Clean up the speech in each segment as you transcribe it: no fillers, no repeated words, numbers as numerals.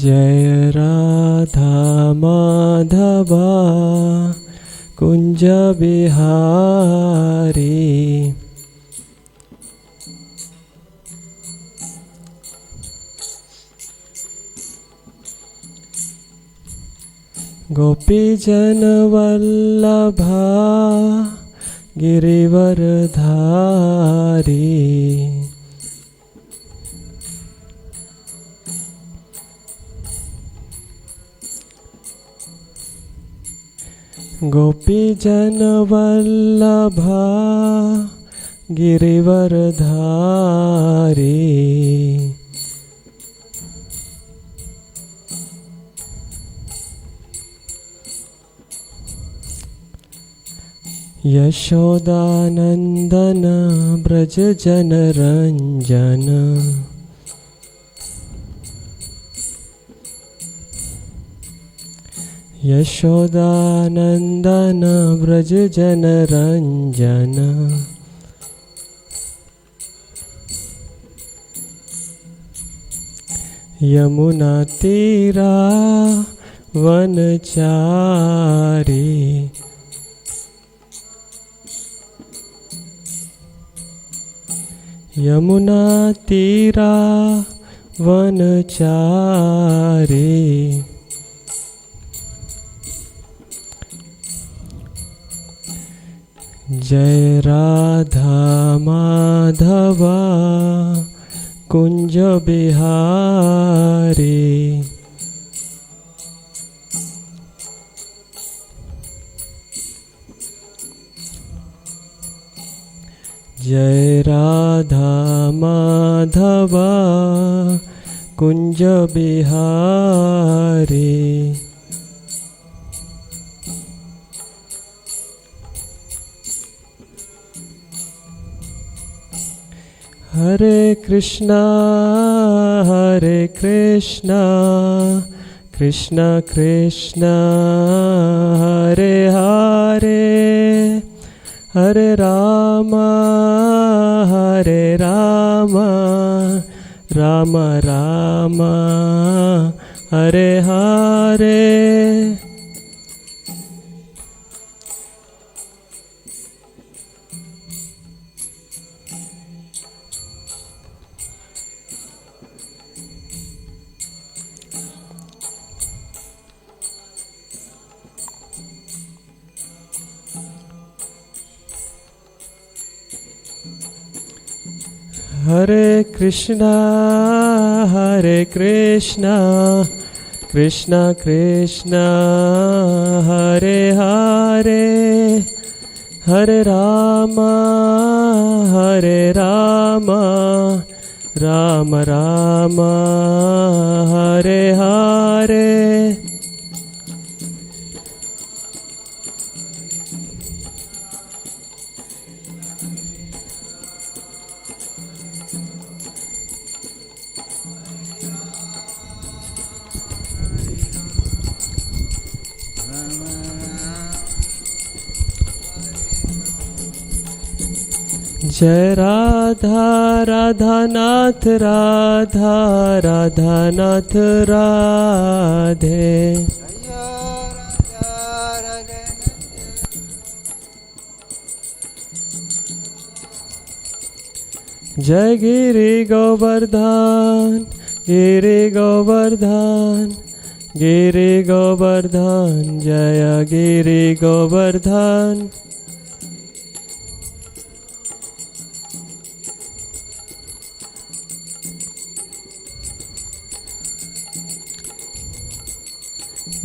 जय राधा माधवा कुंज बिहारी। गोपी जन वल्लभा गिरिवरधारी। गोपी जन वल्लभा गिरिवरधारी। यशोदानंदन ब्रज जन रंजन। यशोदानंदन ब्रज जन रंजन। यमुना तीरा वनचारी। यमुना तीरा वनचारी। जय राधा माधवा कुंज बिहारी। जय राधा माधवा कुंज बिहारी। हरे कृष्णा कृष्णा कृष्णा हरे हरे, हरे रामा राम राम हरे हरे। हरे कृष्णा कृष्णा कृष्णा हरे हरे, हरे राम राम राम हरे हरे। जय राधा राधानाथ राधा राधानाथ राधे। जय गिरि गोवर्धन गिरि गोवर्धन गिरि गोवर्धन जय गिरि गोवर्धन।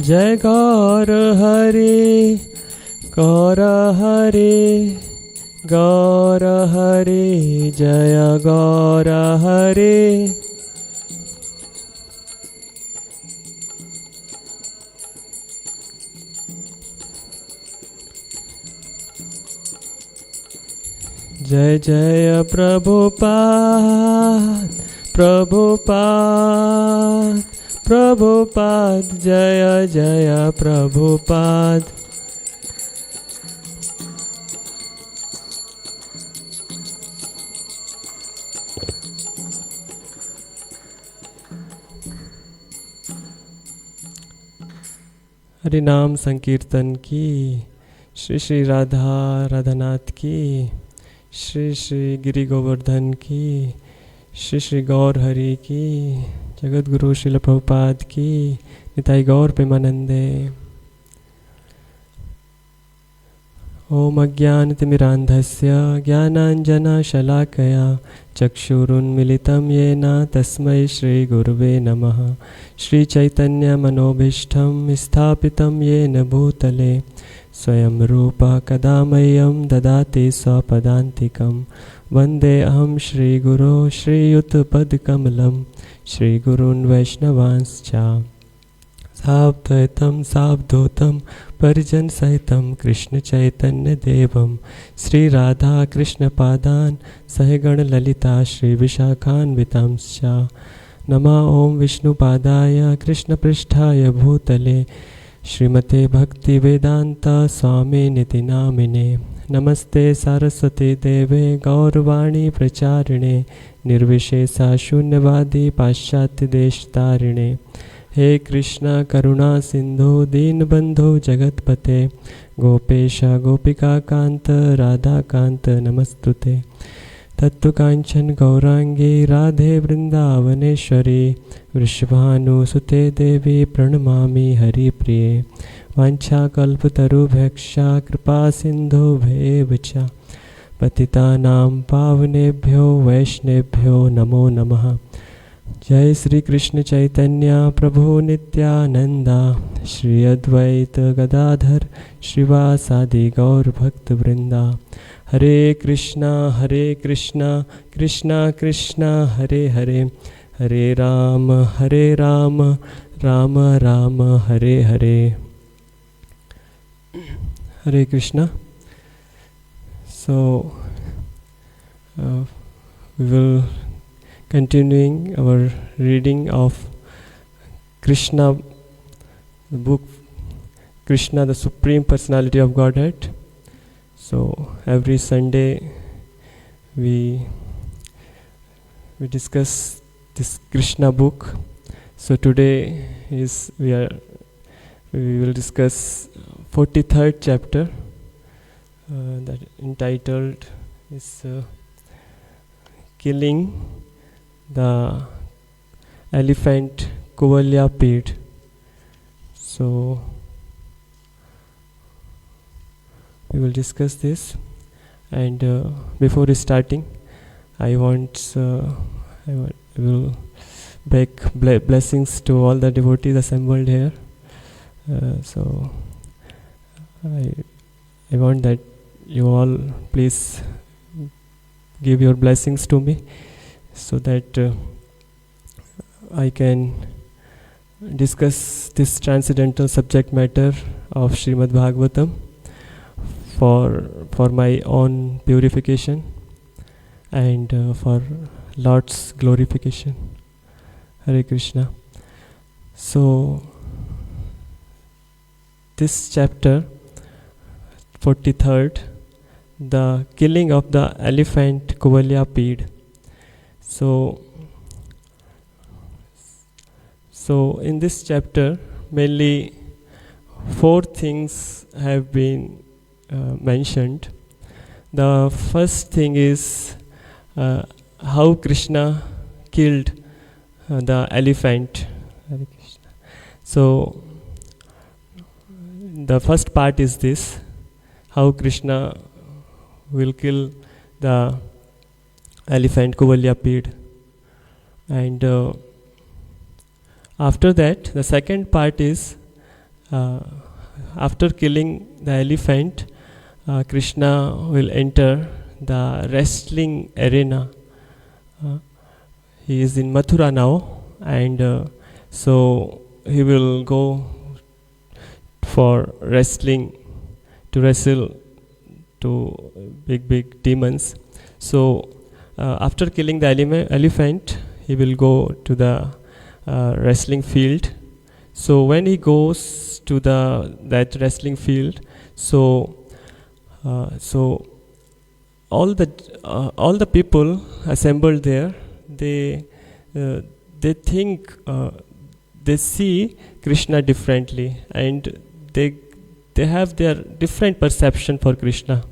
जय गौर हरि गौर हरि गौर हरि जय गौर हरि। जय जय प्रभुपाद प्रभुपाद प्रभुपाद जय जय प्रभुपाद। हरि नाम संकीर्तन की, श्री श्री राधा राधानाथ की, श्री श्री गिरि गोवर्धन की, श्री श्री गौर हरि की, जगत गुरु श्रील प्रभुपाद की, निताई गौर प्रेमानंदे। ओम अज्ञानतिमिरान्धस्य ज्ञानाञ्जनशलाकया चक्षुरुन्मिलितं येन तस्मै श्रीगुरुवे नमः। श्रीचैतन्यमनोभीष्टं स्थापितं येन भूतले स्वयं रूपः कदा मह्यं ददाति स्वपदान्तिकं। वन्देऽहं श्रीगुरो श्रीयुतपदकमलं श्रीगुरून् वैष्णवांश्च सावधूतं सावधूतं परिजन सहितं कृष्ण चैतन्य देवं श्री राधा कृष्ण पादान सहगण ललिता श्री विशाखान्वितांश्च। नमः ओं विष्णुपादाय कृष्ण पृष्ठाय भूतले श्रीमते भक्ति वेदांत स्वामी निति नामिने। नमस्ते सरस्वती देवे गौरवाणी प्रचारिणे निर्विशेषा शून्यवादी पाश्चात्य देशतारिणे। हे कृष्ण करुणा सिंधु दीनबंधु जगतपते गोपेश गोपिका कांत राधा कांत नमस्तुते। तत्त्वकांचन गौरांगी राधे वृंदावनेश्वरी वृषभानुसुते देवी प्रणमामि हरिप्रिये। वाञ्छाकल्पतरुभ्यश्च कृपा सिन्धुभ्येव च पतितानां पावनेभ्यो वैष्णवेभ्यो नमो नमः। जय श्री कृष्ण चैतन्य प्रभु नित्यानंदा श्री अद्वैत गदाधर श्रीवासादि गौर भक्त वृंदा। हरे कृष्णा कृष्णा कृष्णा हरे हरे हरे राम राम राम हरे हरे। हरे Krishna. So we will continuing our reading of Krishna, the book Krishna, the Supreme Personality of Godhead. So every Sunday we discuss this Krishna book. So today we will discuss 43rd chapter that entitled is Killing the Elephant Kuvalya Pid. So we will discuss this, and before starting I will beg blessings to all the devotees assembled here. So I want that you all please give your blessings to me, so that I can discuss this transcendental subject matter of Srimad Bhagavatam for my own purification and for Lord's glorification. Hare Krishna. So this chapter 43rd, the killing of the elephant Kuvalya Pid. So in this chapter mainly 4 things have been mentioned. The first thing is how Krishna killed the elephant. So the first part is this, how Krishna will kill the elephant Kuvalya Pid. And after that, the second part is after killing the elephant, Krishna will enter the wrestling arena. He is in Mathura now, and so he will go for wrestling, to wrestle to big demons. So after killing the elephant, he will go to the wrestling field. So when he goes to that wrestling field, so all the people assembled there, they think they see Krishna differently, and they they have their different perception for Krishna.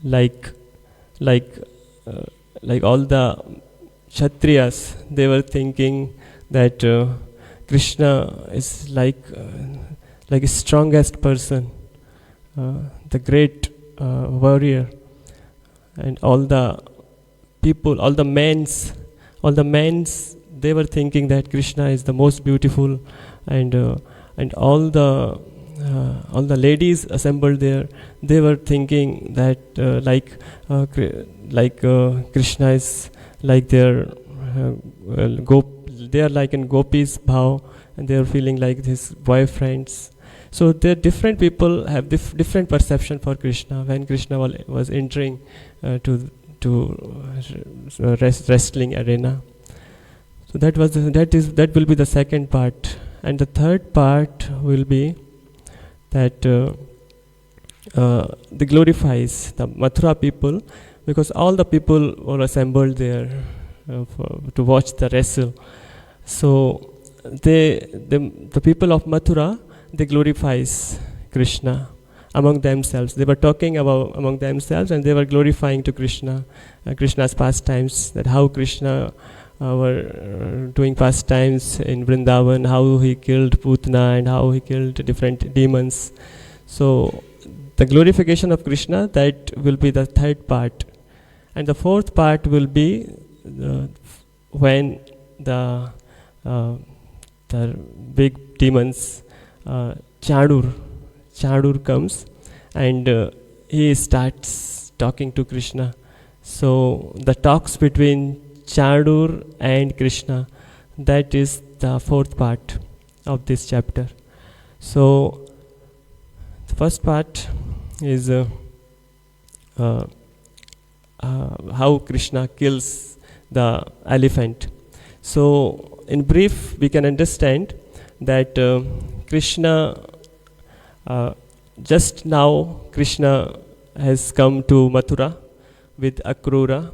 Like like uh, like all the Kshatriyas, they were thinking that Krishna is like a strongest person, the great warrior, and all the men's, they were thinking that Krishna is the most beautiful, and all the ladies assembled there, they were thinking that Krishna is like their they are like in gopis bhav, and they are feeling like his boyfriends. So there different people have different perception for Krishna when Krishna was entering to wrestling arena. So that will be the second part, and the third part will be that they glorifies the Mathura people, because all the people were assembled there to watch the wrestle. So the people of Mathura, they glorifies Krishna among themselves. They were talking about among themselves, and they were glorifying to Krishna, Krishna's pastimes, that how Krishna were doing pastimes in Vrindavan, how he killed Putna and how he killed different demons. So the glorification of Krishna, that will be the third part. And the fourth part will be when the big demons, Chandur comes, and he starts talking to Krishna. So the talks between Chandur and Krishna, that is the fourth part of this chapter. So the first part is how Krishna kills the elephant. So in brief, we can understand that Krishna, just now Krishna has come to Mathura with Akrura.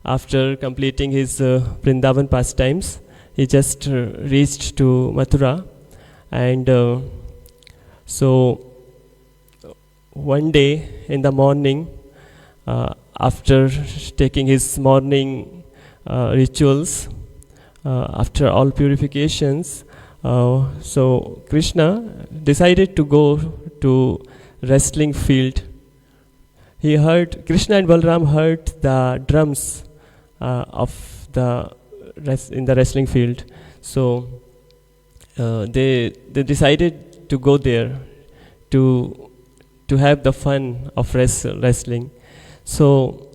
After completing his Vrindavan pastimes, he just reached to Mathura, and so one day in the morning, after taking his morning rituals, after all purifications, so Krishna decided to go to wrestling field. Krishna and Balram heard the drums in the wrestling field. So they decided to go there to have the fun of wrestling. So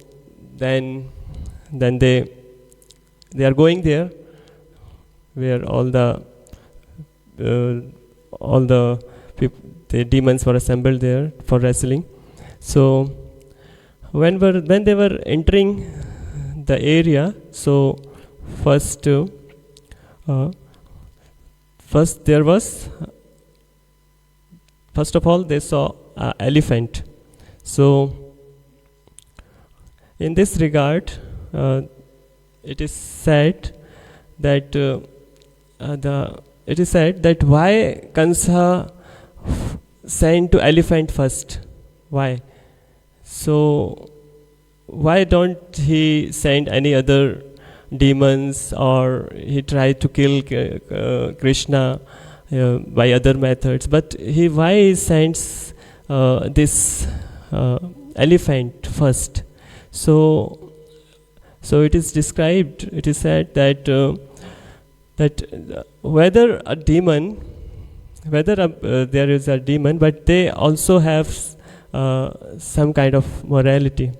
then they are going there, where all the demons were assembled there for wrestling. So when they were entering the area, so first of all they saw an elephant. So in this regard, it is said that why Kansa sent to elephant first? Why? So why don't he send any other demons, or he tried to kill Krishna by other methods? But why he sends this elephant first? So it is described. It is said that whether there is a demon, but they also have some kind of morality.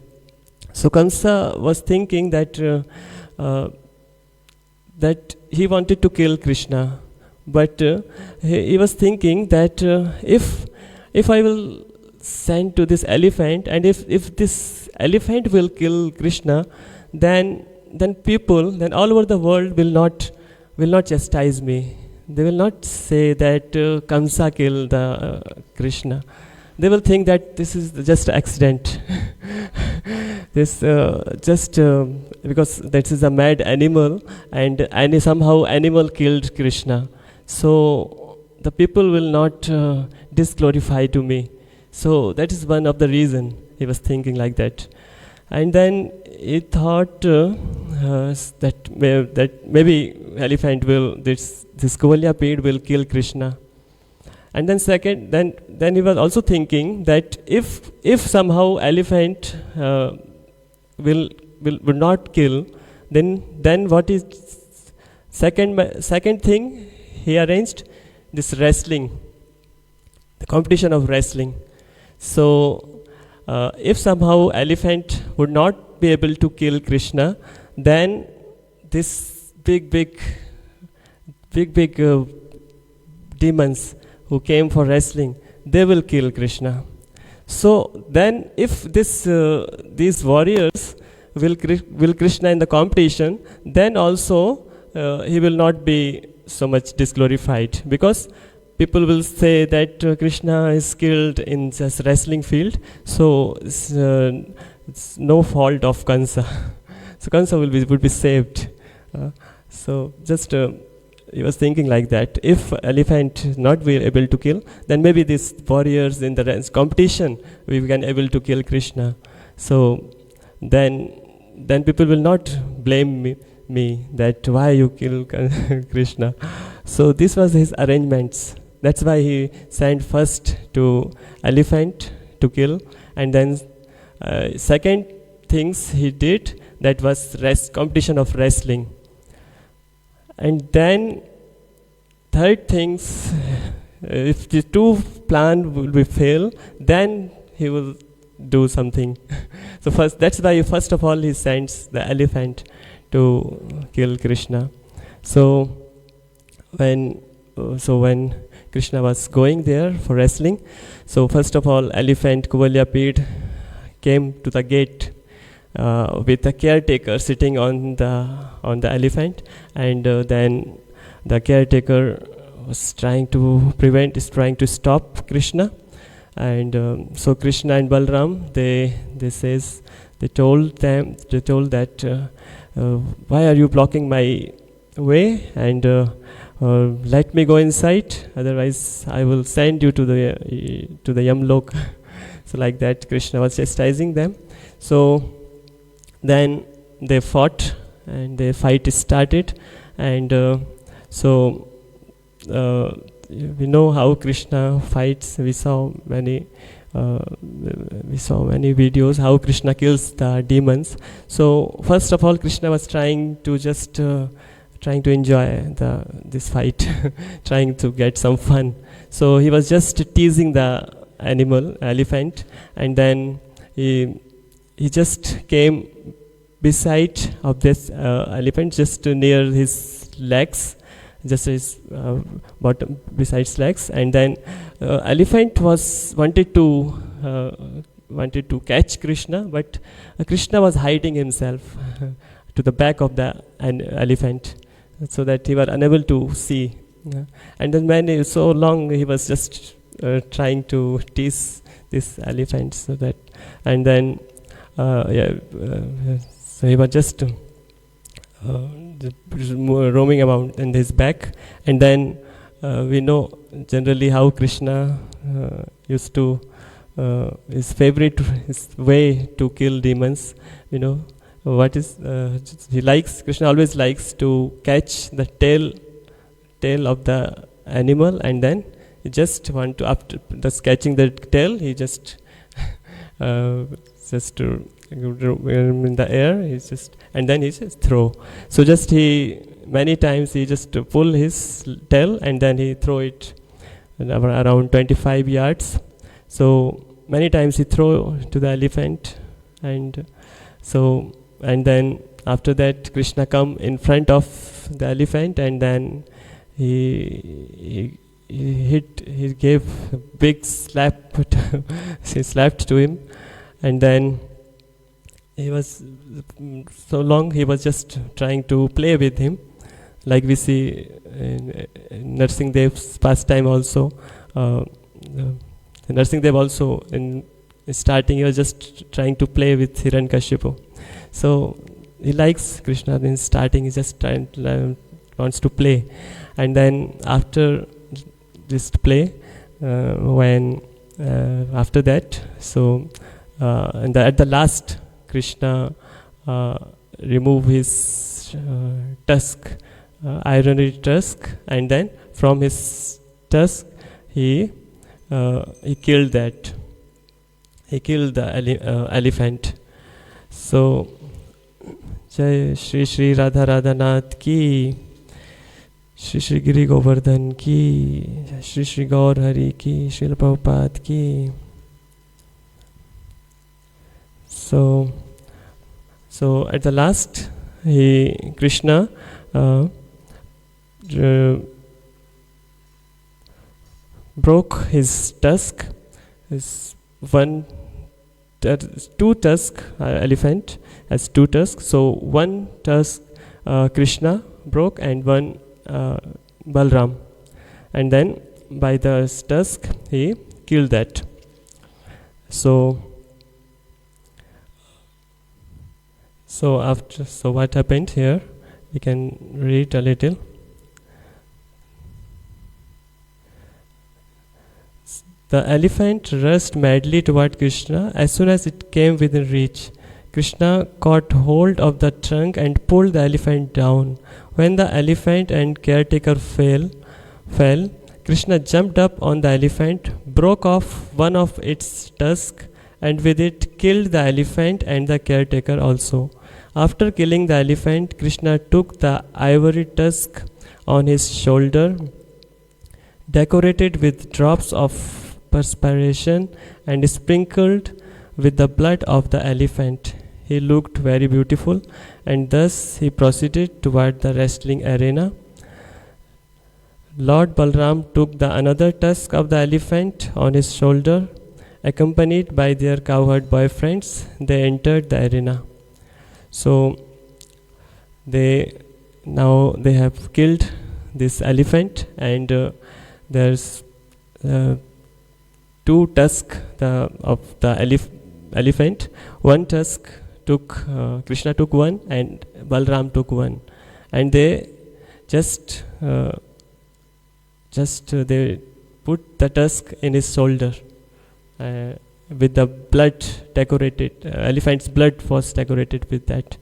So Kamsa was thinking that he wanted to kill Krishna, but he was thinking that if I will send to this elephant, and if this elephant will kill Krishna, then all over the world will not chastise me. They will not say that Kamsa killed Krishna. They will think that this is just an accident. This because that is a mad animal, and somehow animal killed Krishna. So the people will not disglorify to me. So that is one of the reason he was thinking like that. And then he thought that maybe elephant will, this Kuvalya Pid will kill Krishna. And then second, then he was also thinking that if somehow elephant will not kill, then what is second thing he arranged? This wrestling, the competition of wrestling. So if somehow elephant would not be able to kill Krishna, then this big demons who came for wrestling, they will kill Krishna. So then if these warriors will Krishna in the competition, then also he will not be so much disglorified, because people will say that Krishna is killed in this wrestling field, so it's no fault of Kansa. So Kansa would be saved. So just he was thinking like that. If elephant not be able to kill, then maybe these warriors in the competition we can able to kill Krishna. So then people will not blame me that why you kill Krishna. So this was his arrangements. That's why he sent first to elephant to kill, and then second things he did, that was competition of wrestling. And then third things, if the two plan will be fail, then he will do something. So that's why first of all he sends the elephant to kill Krishna. So when Krishna was going there for wrestling, so first of all elephant Kuvalya Pid came to the gate with a caretaker sitting on the elephant, and then the caretaker was trying to stop Krishna, and so Krishna and Balram they told that why are you blocking my way, and let me go inside, otherwise I will send you to the Yamlok. So like that Krishna was chastising them. So then they fought, and the fight started, and so we know how Krishna fights. We saw many videos how Krishna kills the demons. So first of all Krishna was trying to enjoy this fight, trying to get some fun. So he was just teasing the elephant, and then he just came beside of this elephant, just near his legs, just his bottom, besides legs, and then elephant wanted to catch Krishna, but Krishna was hiding himself to the back of the elephant, so that he was unable to see. And then so long he was just trying to tease this elephant, so that, and then so he was just roaming around in his back. And then we know generally how Krishna used to his way to kill demons. You know what is Krishna always likes to catch the tail of the animal, and then he just want to, after just catching the tail, he just in the air, and then he just throw. So just many times he just pull his tail, and then he throw it around 25 yards. So many times he throw to the elephant, and then after that Krishna come in front of the elephant, and then he gave a big slap. He slapped to him, and then he was so long he was just trying to play with him, like we see in Narsingh Dev's pastime also. Narsingh Dev also in starting he was just trying to play with Hiranyakashipu. So he likes Krishna in starting, he just wants to play, and then after display when after that. So and at the last, Krishna remove his tusk, ivory tusk, and then from his tusk he killed that. He killed the elephant. So Jai Shri Shri Radha Radhanath ki, Shri Shri Giri Govardhan ki, Shri Shri Gaur Hari ki, Srila Prabhupada ki. So at the last, Krishna broke his tusk. His two tusk elephant has two tusks. So one tusk Krishna broke and one Balram, and then by the tusk he killed that. So what happened here? We can read a little. The elephant rushed madly toward Krishna. As soon as it came within reach, Krishna caught hold of the trunk and pulled the elephant down. When the elephant and caretaker fell, Krishna jumped up on the elephant, broke off one of its tusks, and with it killed the elephant and the caretaker also. After killing the elephant, Krishna took the ivory tusk on his shoulder, decorated with drops of perspiration and sprinkled with the blood of the elephant. He looked very beautiful, and thus he proceeded toward the wrestling arena. Lord Balram took the another tusk of the elephant on his shoulder. Accompanied by their cowherd boyfriends, they entered the arena. So they have killed this elephant, and there's two tusks of the elephant. One tusk took Krishna took one, and Balram took one, and they just they put the tusk in his shoulder with the blood decorated. Elephant's blood was decorated with that.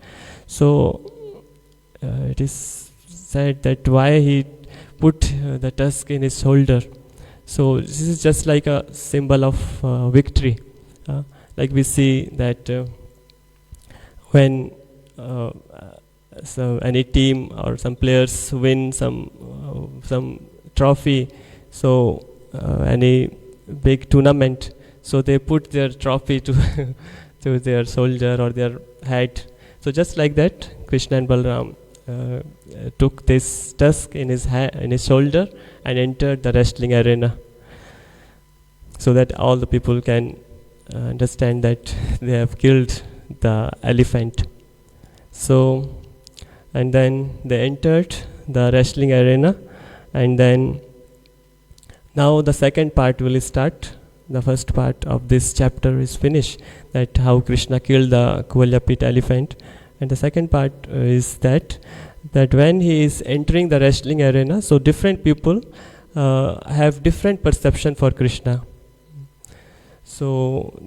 So it is said that why he put the tusk in his shoulder. So this is just like a symbol of victory. Like we see that when so any team or some players win some trophy, so any big tournament, so they put their trophy to to their shoulder or their head. So just like that, Krishna and Balram took this tusk in his shoulder and entered the wrestling arena, so that all the people can understand that they have killed the elephant. So, and then they entered the wrestling arena, and then now the second part will start. The first part of this chapter is finished, that how Krishna killed the Kuvalyapit elephant, and the second part is that when he is entering the wrestling arena, so different people have different perception for Krishna. So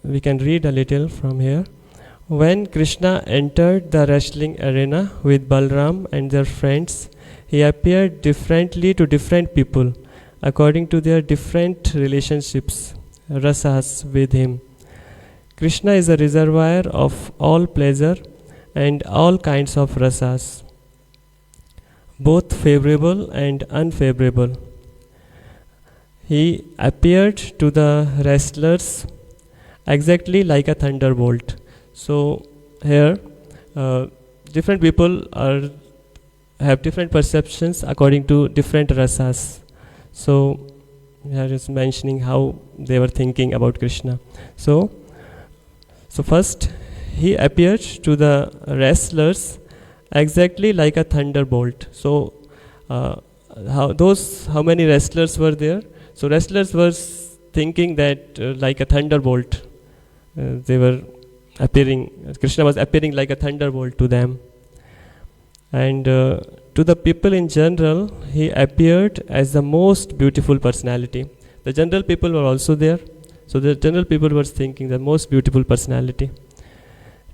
we can read a little from here. When Krishna entered the wrestling arena with Balram and their friends, he appeared differently to different people according to their different relationships, rasas, with him. Krishna is a reservoir of all pleasure and all kinds of rasas, both favorable and unfavorable. He appeared to the wrestlers exactly like a thunderbolt. So here, different people have different perceptions according to different rasas. So here is mentioning how they were thinking about Krishna. So first, he appeared to the wrestlers exactly like a thunderbolt. So how many wrestlers were there? So wrestlers were thinking that like a thunderbolt, they were appearing. Krishna was appearing like a thunderbolt to them, and to the people in general, he appeared as the most beautiful personality. The general people were also there. So the general people were thinking the most beautiful personality.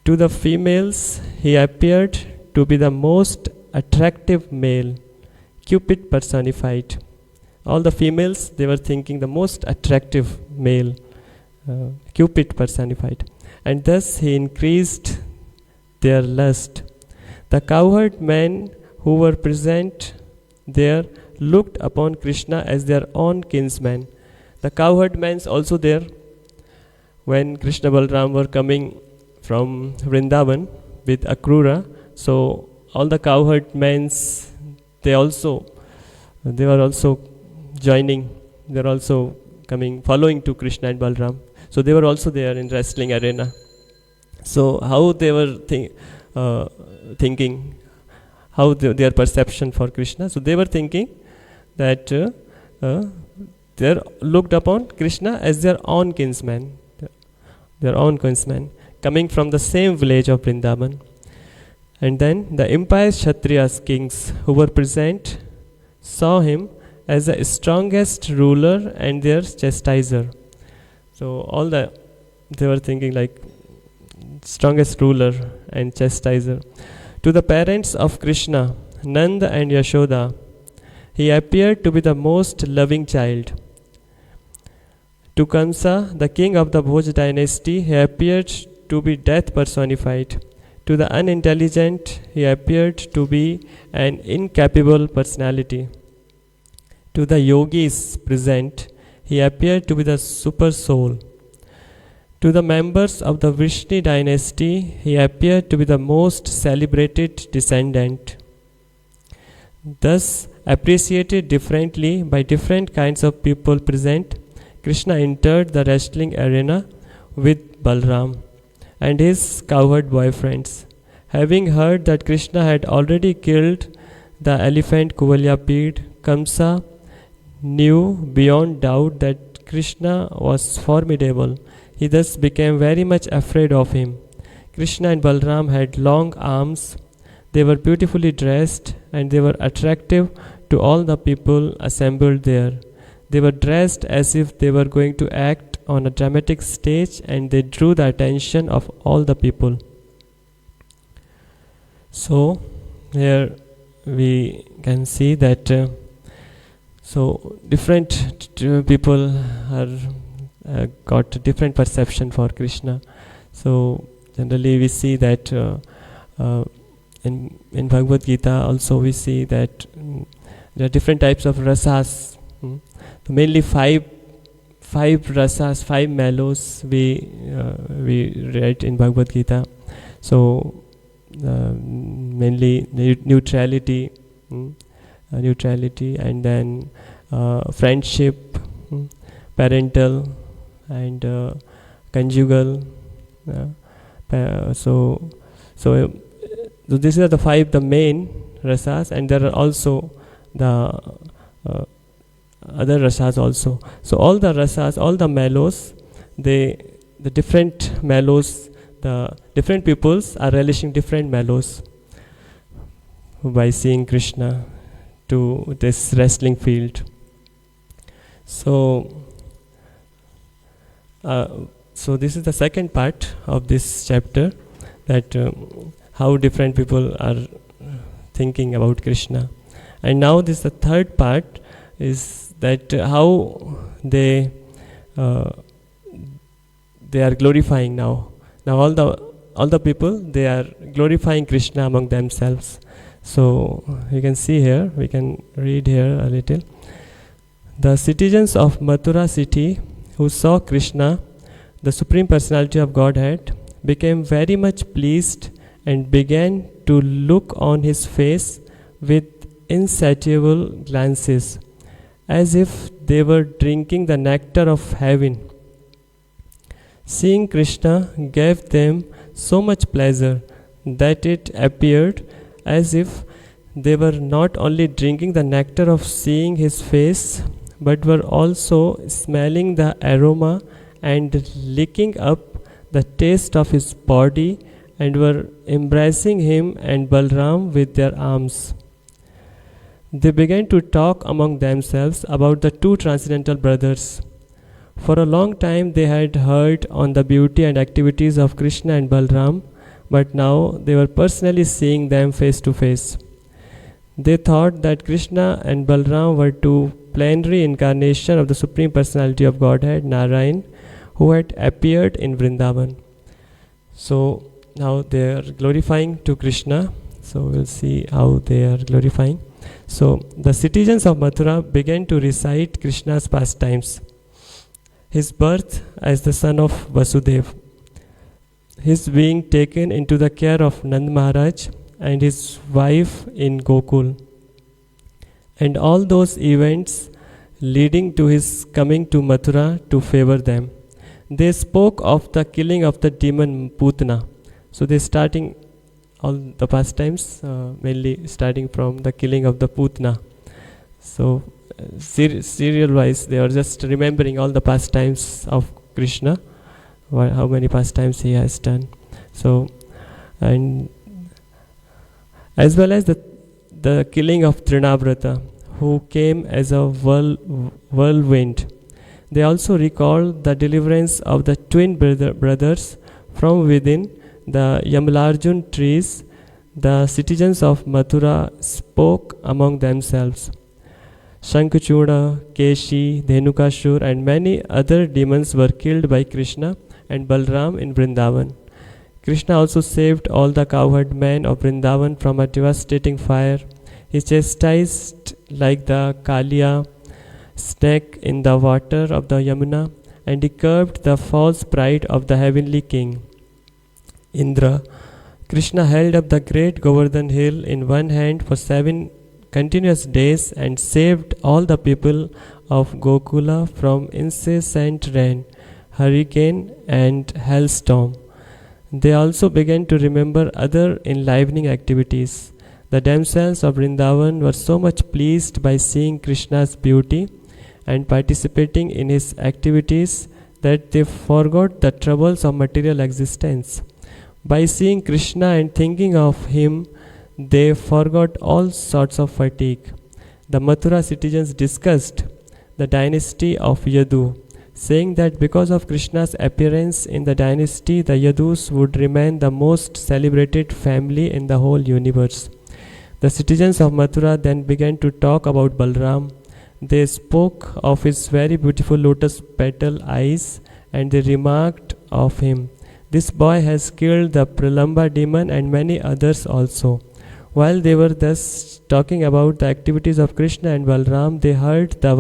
To the females, he appeared to be the most attractive male, Cupid personified. All the females, they were thinking the most attractive male, Cupid personified. And thus he increased their lust. The cowherd men who were present there looked upon Krishna as their own kinsman. The cowherd men also there. When Krishna Balram were coming from Vrindavan with Akrura, so all the cowherd men, they were also joining. They were also coming, following to Krishna and Balram. So they were also there in wrestling arena. So how they were thinking, how their perception for Krishna. So they were thinking that they looked upon Krishna as their own kinsman, coming from the same village of Vrindavan. And then the impious Kshatriyas, kings who were present, saw him as the strongest ruler and their chastiser. So they were thinking like strongest ruler and chastiser. To the parents of Krishna, Nanda and Yashoda, he appeared to be the most loving child. To Kamsa, the king of the Bhoj dynasty, he appeared to be death personified. To the unintelligent, he appeared to be an incapable personality. To the yogis present, he appeared to be the super soul. To the members of the Vrishni dynasty, he appeared to be the most celebrated descendant. Thus, appreciated differently by different kinds of people present, Krishna entered the wrestling arena with Balram and his cowherd boyfriends. Having heard that Krishna had already killed the elephant Kuvalyapid, Kamsa knew beyond doubt that Krishna was formidable. He thus became very much afraid of him. Krishna and Balram had long arms. They were beautifully dressed and they were attractive to all the people assembled there. They were dressed as if they were going to act on a dramatic stage, and they drew the attention of all the people. So here we can see that different people are got different perception for Krishna. So generally we see that in Bhagavad Gita also we see that there are different types of rasas. Mainly five rasas, five mellows we read in Bhagavad Gita. So mainly neutrality, and then friendship, parental, and conjugal. So these are the main rasas, and there are also the other rasas also. So all the rasas, all the mellows, the different mellows, the different peoples are relishing different mellows by seeing Krishna to this wrestling field. So this is the second part of this chapter, that how different people are thinking about Krishna. And now this the third part, is that how they are glorifying now. Now all the people, they are glorifying Krishna among themselves. So you can see here, we can read here a little. The citizens of Mathura city who saw Krishna, the Supreme Personality of Godhead, became very much pleased and began to look on his face with insatiable glances, as if they were drinking the nectar of heaven. Seeing Krishna gave them so much pleasure that it appeared as if they were not only drinking the nectar of seeing his face, but were also smelling the aroma and licking up the taste of his body, and were embracing him and Balram with their arms. They began to talk among themselves about the two transcendental brothers. For a long time they had heard on the beauty and activities of Krishna and Balram, but now they were personally seeing them face to face. They thought that Krishna and Balram were two plenary incarnations of the Supreme Personality of Godhead, Narayan, who had appeared in Vrindavan. So now they are glorifying to Krishna. So we'll see how they are glorifying. So the citizens of Mathura began to recite Krishna's pastimes. His birth as the son of Vasudeva, his being taken into the care of Nand Maharaj and his wife in Gokul, and all those events leading to his coming to Mathura to favor them. They spoke of the killing of the demon Putana. So they're starting all the pastimes, mainly starting from the killing of the Putana. So serial wise, they are just remembering all the pastimes of Krishna, how many pastimes he has done. So, and as well as the killing of Trinavrata, who came as a whirlwind. They also recall the deliverance of the twin brothers from within the Yamalarjun trees. The citizens of Mathura spoke among themselves. Shankachura, Keshi, Dhenukashur and many other demons were killed by Krishna and Balram in Vrindavan. Krishna also saved all the cowherd men of Vrindavan from a devastating fire. He chastised like the Kalia snake in the water of the Yamuna, and he curbed the false pride of the heavenly king, Indra. Krishna held up the great Govardhan hill in one hand for 7 continuous days and saved all the people of Gokula from incessant rain, hurricane and hailstorm. They also began to remember other enlivening activities. The damsels of Vrindavan were so much pleased by seeing Krishna's beauty and participating in his activities that they forgot the troubles of material existence. By seeing Krishna and thinking of him, they forgot all sorts of fatigue. The Mathura citizens discussed the dynasty of Yadu, saying that because of Krishna's appearance in the dynasty, the Yadus would remain the most celebrated family in the whole universe. The citizens of Mathura then began to talk about Balram. They spoke of his very beautiful lotus petal eyes, and they remarked of him, "This boy has killed the Pralamba demon and many others also." While they were thus talking about the activities of Krishna and Balram, they heard the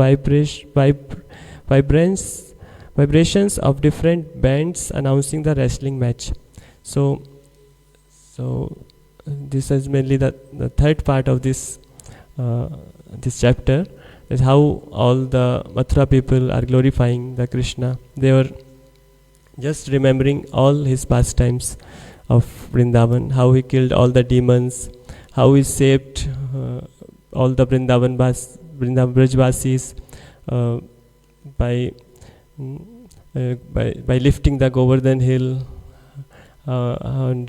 vibrations of different bands announcing the wrestling match. So this is mainly the third part of this chapter, is how all the Mathura people are glorifying the Krishna. They were just remembering all his pastimes of Vrindavan, how he killed all the demons, how he saved all the Vrindavan Brajvasis by lifting the Govardhan hill, and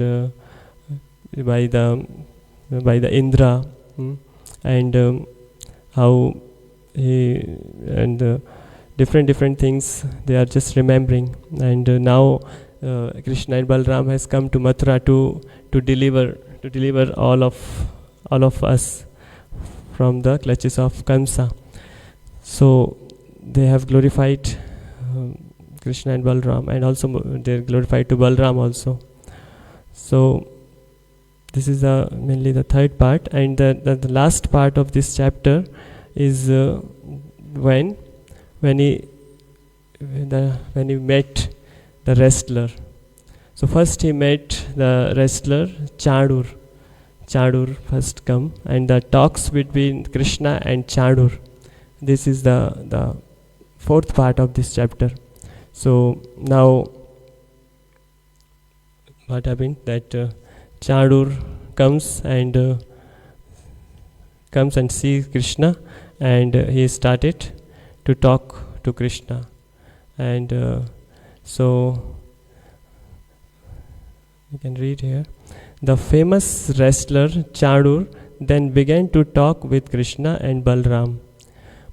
by the Indra, and how he and different things they are just remembering. And now Krishna and Balram has come to Mathura to deliver all of us from the clutches of Kamsa. So they have glorified Krishna and Balram, and also they are glorified to Balram also. So this is mainly the third part, and the last part of this chapter is when he met the wrestler. So first he met the wrestler Chadur. Chadur first come, and the talks between Krishna and Chadur. This is the fourth part of this chapter. So now what happened, that Chadur comes and sees Krishna, and he started to talk to Krishna. And so we can read here. The famous wrestler Chadur then began to talk with Krishna and Balram.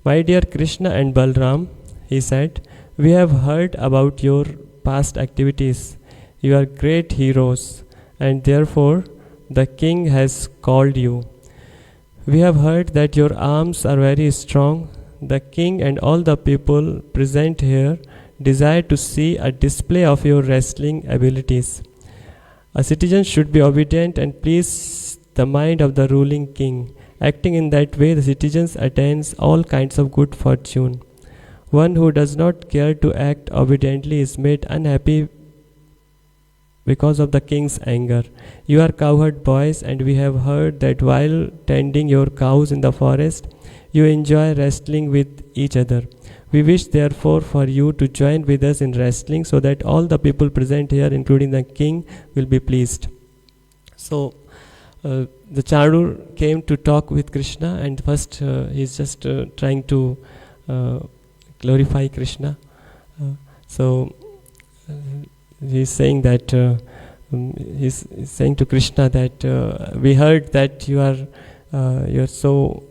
My dear Krishna and Balram, he said, we have heard about your past activities. You are great heroes, and therefore the king has called you. We have heard that your arms are very strong. The king and all the people present here desire to see a display of your wrestling abilities. A citizen should be obedient and please the mind of the ruling king. Acting in that way, the citizens attains all kinds of good fortune. One who does not care to act obediently is made unhappy because of the king's anger. You are cowherd boys, and we have heard that while tending your cows in the forest, you enjoy wrestling with each other. We wish therefore for you to join with us in wrestling so that all the people present here, including the king, will be pleased. So the Chandur came to talk with Krishna, and first he's just trying to glorify Krishna. He's saying that he's saying to Krishna that we heard that you're so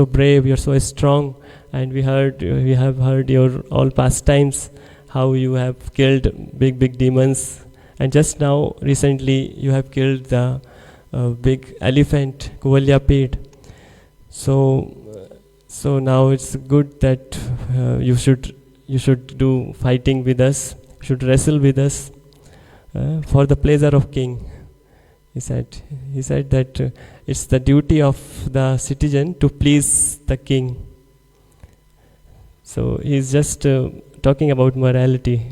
brave, you're so strong, and we have heard your all pastimes, how you have killed big demons, and just now recently you have killed the big elephant Kuvalyapid. So now it's good that you should do fighting with us, should wrestle with us for the pleasure of king. He said that it's the duty of the citizen to please the king. So he's just talking about morality.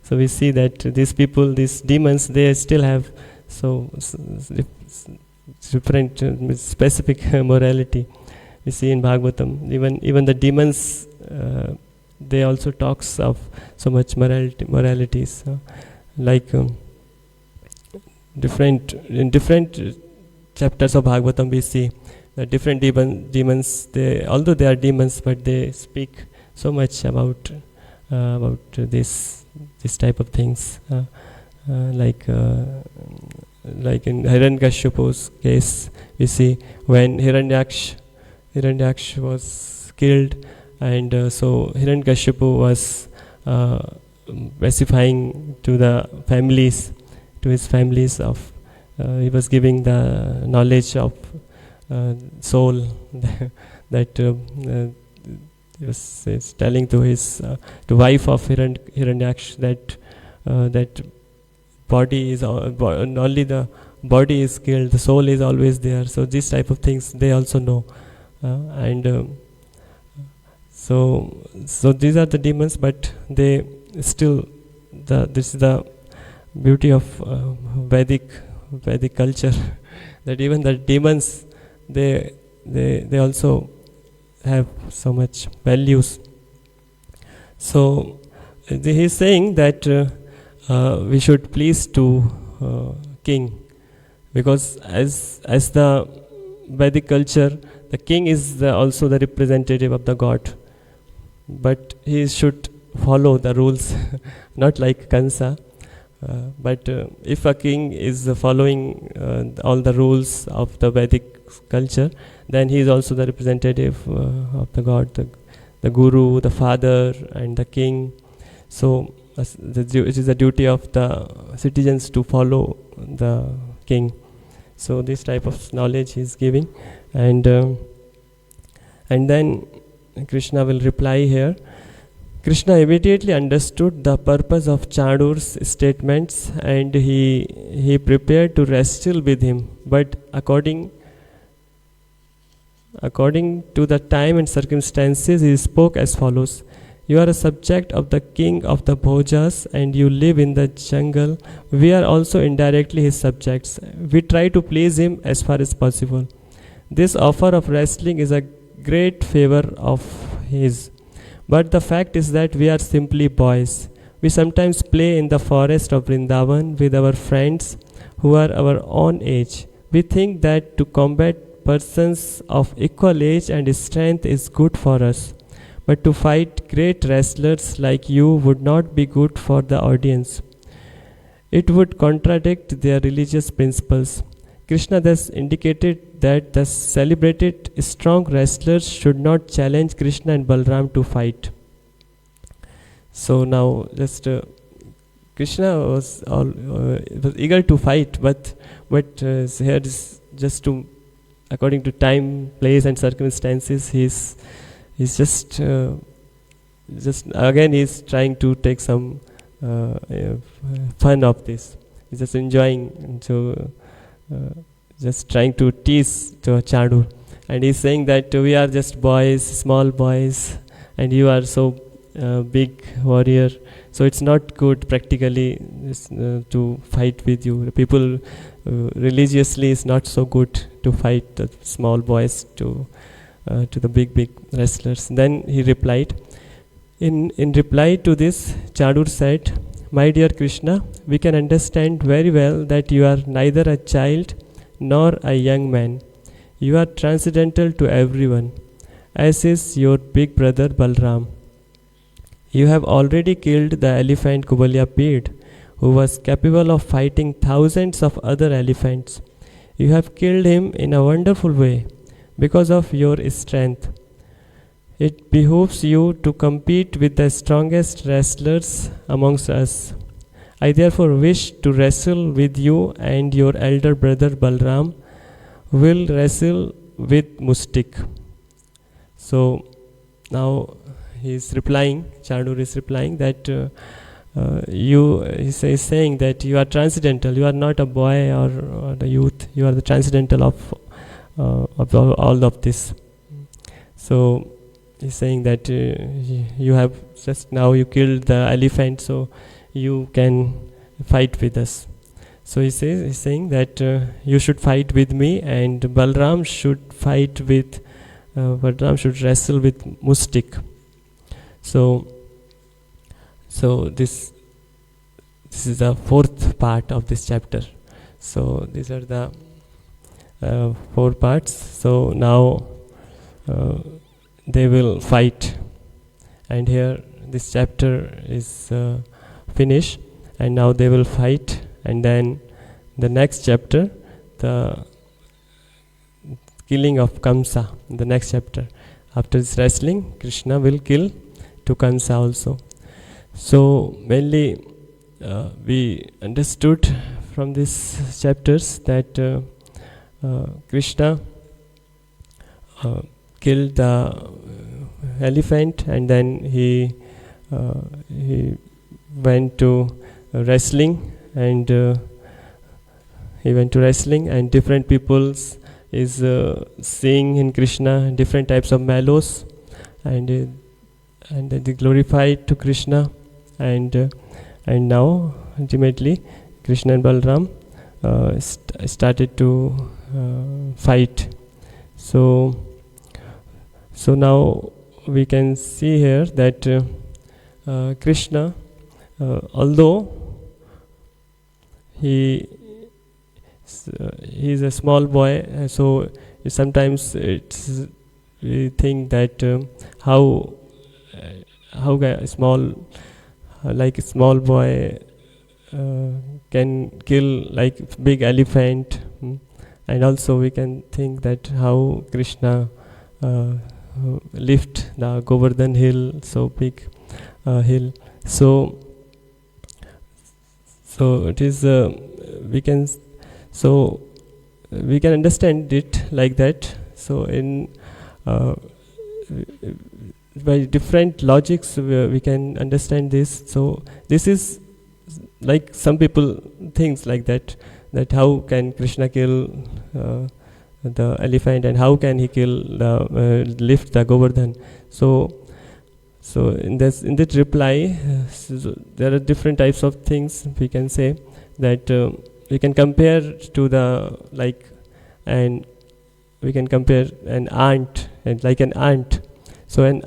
So we see that these people, these demons, they still have different specific morality. We see in Bhagavatam, even the demons, they also talks of so much moralities, like in different chapters of Bhagavatam we see the different demons. Although they are demons, but they speak so much about this type of things, like in Hiranyakashipu's case, we see when Hiranyaksha was killed, and so Hiranyakashipu was specifying to his families of he was giving the knowledge of soul that he was telling to his to wife of Hiranyaksha that body is only the body is killed, the soul is always there. So these type of things they also know, so these are the demons, but they still this is the beauty of Vedic culture that even the demons they also have so much values. So he is saying that we should please to king, because as the Vedic culture, the king is also the representative of the god, but he should follow the rules not like Kansa. But if a king is following all the rules of the Vedic culture, then he is also the representative of the god, the guru, the father, and the king. So it is the duty of the citizens to follow the king. So this type of knowledge he is giving, and then Krishna will reply here. Krishna immediately understood the purpose of Chandur's statements, and he prepared to wrestle with him. But according to the time and circumstances, he spoke as follows: you are a subject of the king of the Bhojas, and you live in the jungle. We are also indirectly his subjects. We try to please him as far as possible. This offer of wrestling is a great favor of his. But the fact is that we are simply boys. We sometimes play in the forest of Vrindavan with our friends who are our own age. We think that to combat persons of equal age and strength is good for us. But to fight great wrestlers like you would not be good for the audience. It would contradict their religious principles. Krishna thus indicated that the celebrated strong wrestlers should not challenge Krishna and Balram to fight. So now just Krishna was eager to fight, but here is just to, according to time, place, and circumstances, he's just again he's trying to take some fun of this. He's just enjoying, so just trying to tease to Chandur, and he's saying that we are just boys, small boys, and you are so big warrior. So it's not good practically to fight with you. People religiously is not so good to fight the small boys to the big wrestlers. Then he replied. In reply to this, Chandur said, "My dear Krishna, we can understand very well that you are neither a child nor a young man. You are transcendental to everyone, as is your big brother Balram. You have already killed the elephant Kubalya, who was capable of fighting thousands of other elephants. You have killed him in a wonderful way because of your strength. It behooves you to compete with the strongest wrestlers amongst us. I therefore wish to wrestle with you, and your elder brother Balram will wrestle with Mustik." So now Chandur is replying that he is saying that you are transcendental. You are not a boy or a youth. You are the transcendental of all of this. So he's saying that you have just now you killed the elephant, so you can fight with us. So he's saying that you should fight with me, and Balram should wrestle with Mustik. So this is the fourth part of this chapter. So these are the 4 parts. So now they will fight, and here this chapter is finished, and now they will fight, and then the next chapter, the killing of Kamsa. In the next chapter, after this wrestling, Krishna will kill to Kamsa also. So mainly we understood from these chapters that Krishna killed the elephant, and then he went to wrestling, and different peoples is seeing in Krishna different types of mallows, and they glorified to Krishna, and now ultimately Krishna and Balram started to fight. So now we can see here that Krishna, although he is a small boy, so sometimes we think that how a small boy can kill like big elephant, and also we can think that how Krishna lift the Govardhan hill, so big hill. So it is we can understand it like that. So in by different logics we can understand this. So this is like some people thinks like that how can Krishna kill the elephant, and how can he kill the lift the Govardhan. So in that reply, there are different types of things we can say that we can compare to the and we can compare an ant and like an ant. So an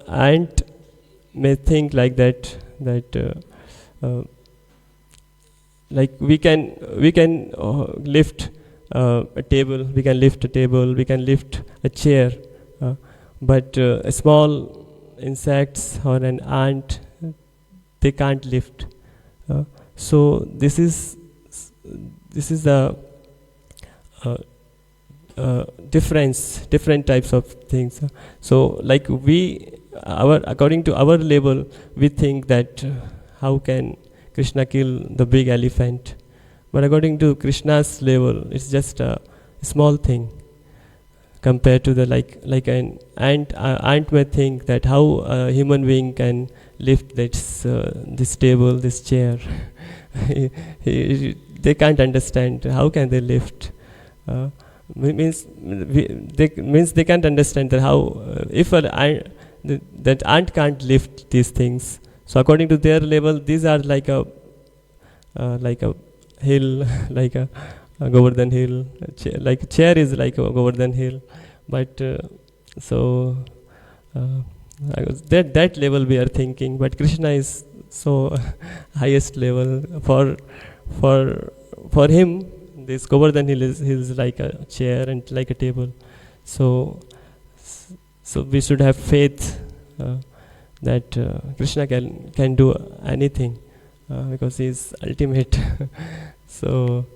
ant may think like that like we can lift a table, we can lift a chair, but a small insects or an ant, they can't lift. So this is the uh, different types of things. So like according to our level, we think that how can Krishna kill the big elephant? But according to Krishna's level, it's just a small thing compared to the like an ant may think that how a human being can lift this table, this chair. They can't understand how can they lift. Means they can't understand that how if that ant can't lift these things. So according to their level, these are like a hill, like a Govardhan hill. Like chair is like a Govardhan hill, but so that level we are thinking. But Krishna is so highest level for him. This Govardhan hill is like a chair and like a table. So we should have faith that Krishna can do anything because he is ultimate. so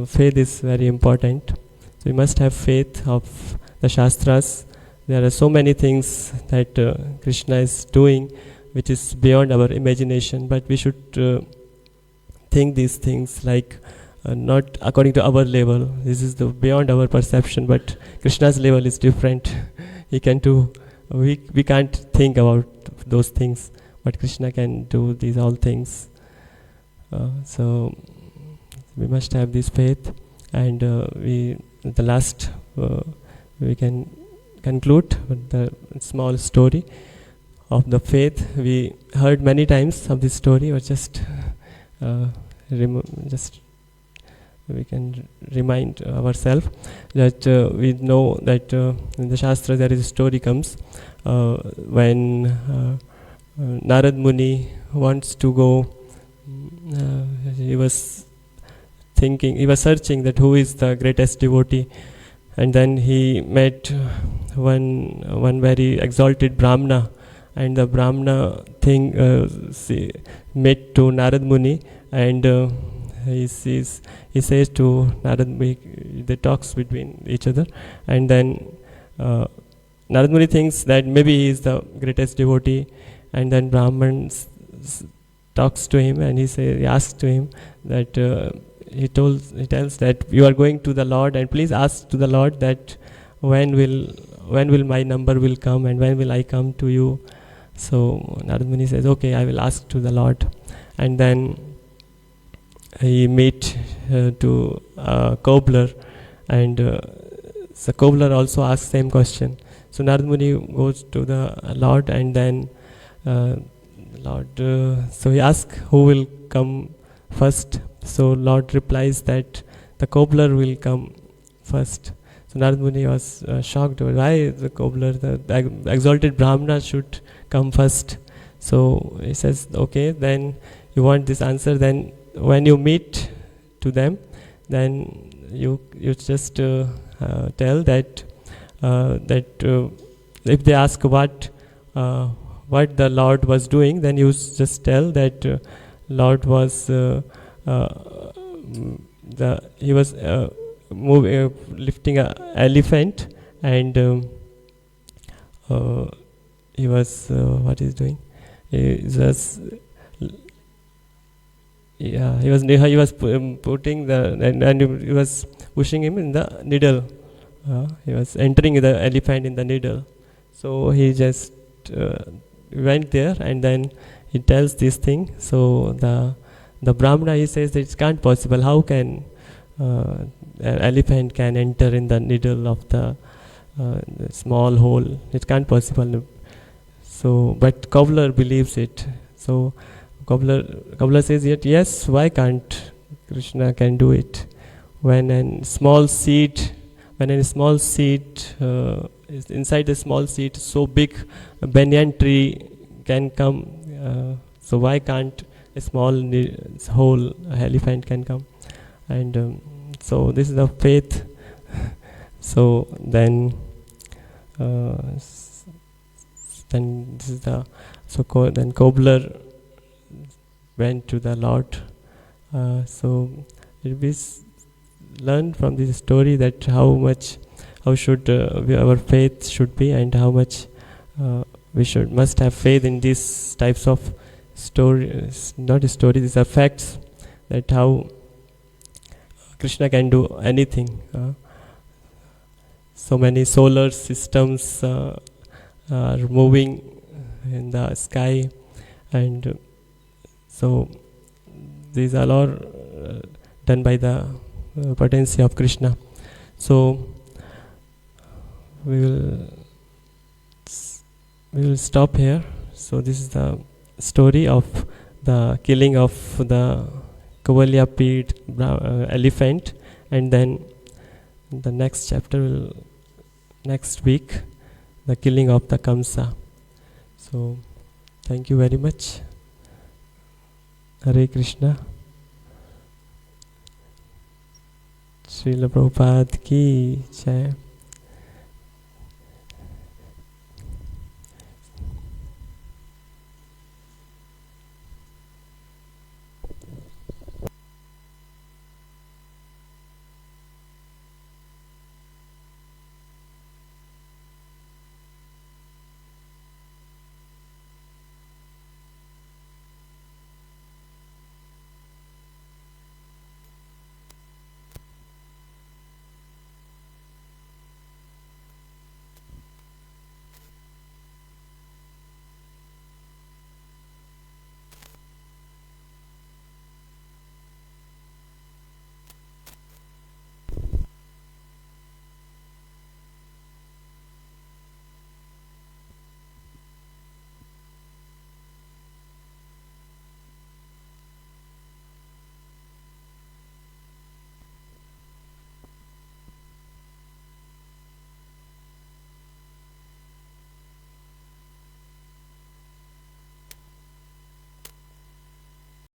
faith is very important. So we must have faith of the Shastras. There are so many things that Krishna is doing which is beyond our imagination, but we should think these things like not according to our level. This is the beyond our perception, but Krishna's level is different. He can do, we can't think about those things, but Krishna can do these all things. So we must have this faith, and the last we can conclude with the small story of the faith. We heard many times of this story, or just we can remind ourselves that we know that in the Shastra there is a story comes when Narad Muni wants to go. He was searching that who is the greatest devotee, and then he met one very exalted Brahmana, and the Brahmana met to Narad Muni, and he says to Narad Muni, they talks between each other, and then Narad Muni thinks that maybe he is the greatest devotee, and then Brahman talks to him, and he asks to him that he tells that you are going to the Lord, and please ask to the Lord that when will my number will come, and when will I come to you. So Narad Muni says, okay, I will ask to the Lord, and then he meet to a cobbler, and the cobbler also asks same question. So Narad Muni goes to the Lord, and then Lord, so he asks who will come first. So Lord replies that the cobbler will come first. So Narad Muni was shocked. Why the cobbler, the exalted Brahmana, should come first? So he says, okay, then you want this answer, then when you meet to them, then you just tell that if they ask what the Lord was doing, then you just tell that Lord was he was lifting an elephant, and he was what he's doing. He was putting and he was pushing him in the needle. He was entering the elephant in the needle. So he just went there, and then he tells this thing. So the Brahmana, he says that it can't possible. How can an elephant can enter in the needle of the small hole? It can't possible. So, but cobbler believes it. So cobbler says, yes, why can't Krishna can do it? When a small seed is inside a small seed, so big a banyan tree can come. So why can't a small whole elephant can come? And so this is the faith. So then this is the then cobbler went to the Lord. So it is learn from this story that how should our faith should be, and how much we must have faith in these types of stories, not stories, these are facts, that how Krishna can do anything. So many solar systems are moving in the sky, and so these are all done by the potency of Krishna. So we will stop here. So this is the story of the killing of the Kavalya Pit elephant, and then the next chapter will next week, the killing of the Kamsa. So thank you very much. Hare Krishna. Srila Prabhupada ki jai.